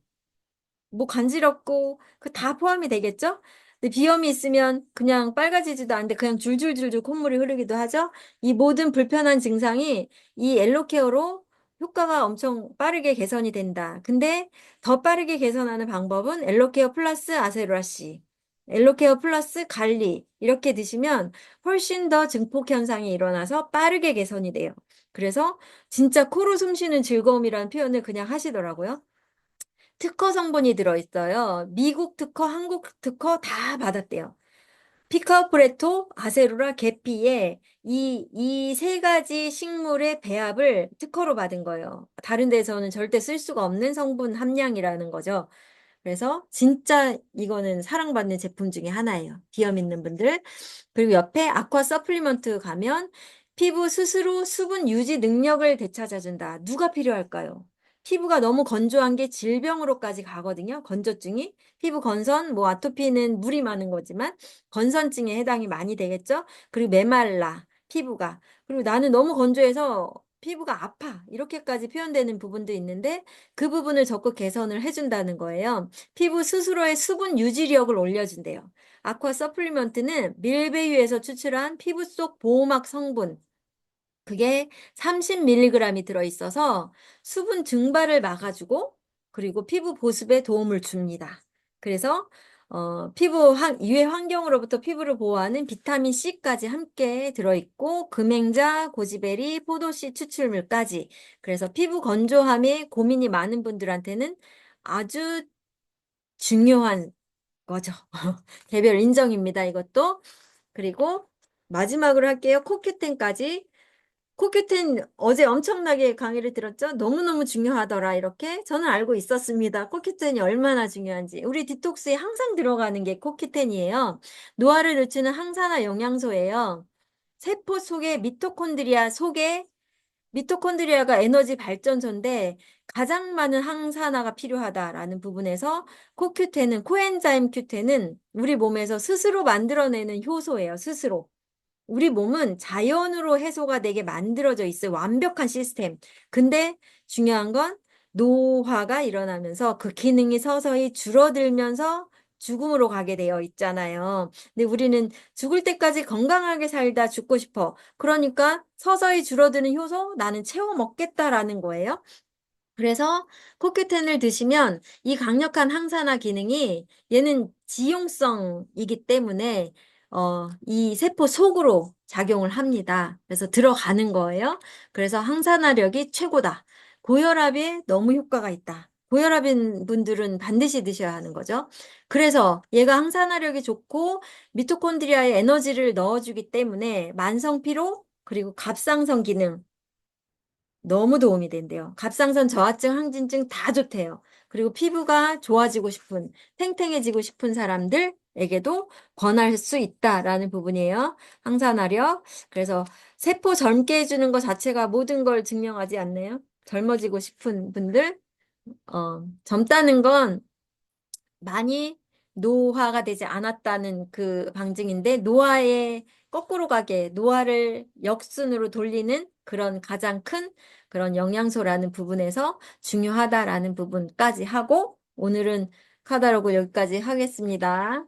뭐 간지럽고 그 다 포함이 되겠죠? 근데 비염이 있으면 그냥 빨개지지도 않는데 그냥 줄줄줄줄 콧물이 흐르기도 하죠? 이 모든 불편한 증상이 이 엘로케어로 효과가 엄청 빠르게 개선이 된다. 근데 더 빠르게 개선하는 방법은 엘로케어 플러스 아세로라씨, 엘로케어 플러스 갈리 이렇게 드시면 훨씬 더 증폭 현상이 일어나서 빠르게 개선이 돼요. 그래서 진짜 코로 숨 쉬는 즐거움이라는 표현을 그냥 하시더라고요. 특허 성분이 들어있어요. 미국 특허, 한국 특허 다 받았대요. 피카오프레토, 아세루라, 계피에 이 세 가지 식물의 배합을 특허로 받은 거예요. 다른 데서는 절대 쓸 수가 없는 성분 함량이라는 거죠. 그래서 진짜 이거는 사랑받는 제품 중에 하나예요. 비염 있는 분들. 그리고 옆에 아쿠아 서플리먼트 가면 피부 스스로 수분 유지 능력을 되찾아준다. 누가 필요할까요? 피부가 너무 건조한 게 질병으로까지 가거든요. 건조증이. 피부 건선, 뭐 아토피는 물이 많은 거지만 건선증에 해당이 많이 되겠죠. 그리고 메말라, 피부가. 그리고 나는 너무 건조해서 피부가 아파. 이렇게까지 표현되는 부분도 있는데 그 부분을 적극 개선을 해준다는 거예요. 피부 스스로의 수분 유지력을 올려준대요. 아쿠아 서플리먼트는 밀배유에서 추출한 피부 속 보호막 성분, 그게 30mg이 들어있어서 수분 증발을 막아주고 그리고 피부 보습에 도움을 줍니다. 그래서 피부 유해 환경으로부터 피부를 보호하는 비타민 C까지 함께 들어있고 금행자, 고지베리, 포도씨 추출물까지. 그래서 피부 건조함에 고민이 많은 분들한테는 아주 중요한 거죠. 개별 인정입니다. 이것도. 그리고 마지막으로 할게요. 코큐텐까지. 코큐텐 어제 엄청나게 강의를 들었죠? 너무너무 중요하더라. 이렇게 저는 알고 있었습니다. 코큐텐이 얼마나 중요한지. 우리 디톡스에 항상 들어가는 게 코큐텐이에요. 노화를 늦추는 항산화 영양소예요. 세포 속의 미토콘드리아 속에 미토콘드리아가 에너지 발전소인데 가장 많은 항산화가 필요하다라는 부분에서 코큐텐은 코엔자임 큐텐은 우리 몸에서 스스로 만들어내는 효소예요. 스스로. 우리 몸은 자연으로 해소가 되게 만들어져 있어요. 완벽한 시스템. 근데 중요한 건 노화가 일어나면서 그 기능이 서서히 줄어들면서 죽음으로 가게 되어 있잖아요. 근데 우리는 죽을 때까지 건강하게 살다 죽고 싶어. 그러니까 서서히 줄어드는 효소 나는 채워 먹겠다라는 거예요. 그래서 코큐텐을 드시면 이 강력한 항산화 기능이 얘는 지용성이기 때문에 이 세포 속으로 작용을 합니다. 그래서 들어가는 거예요. 그래서 항산화력이 최고다. 고혈압에 너무 효과가 있다. 고혈압인 분들은 반드시 드셔야 하는 거죠. 그래서 얘가 항산화력이 좋고 미토콘드리아에 에너지를 넣어주기 때문에 만성 피로 그리고 갑상선 기능 너무 도움이 된대요. 갑상선 저하증, 항진증 다 좋대요. 그리고 피부가 좋아지고 싶은, 탱탱해지고 싶은 사람들에게도 권할 수 있다라는 부분이에요. 항산화력. 그래서 세포 젊게 해주는 것 자체가 모든 걸 증명하지 않나요? 젊어지고 싶은 분들, 젊다는 건 많이 노화가 되지 않았다는 그 방증인데 노화에 거꾸로 가게 노화를 역순으로 돌리는 그런 가장 큰 그런 영양소라는 부분에서 중요하다라는 부분까지 하고 오늘은 카다로그 여기까지 하겠습니다.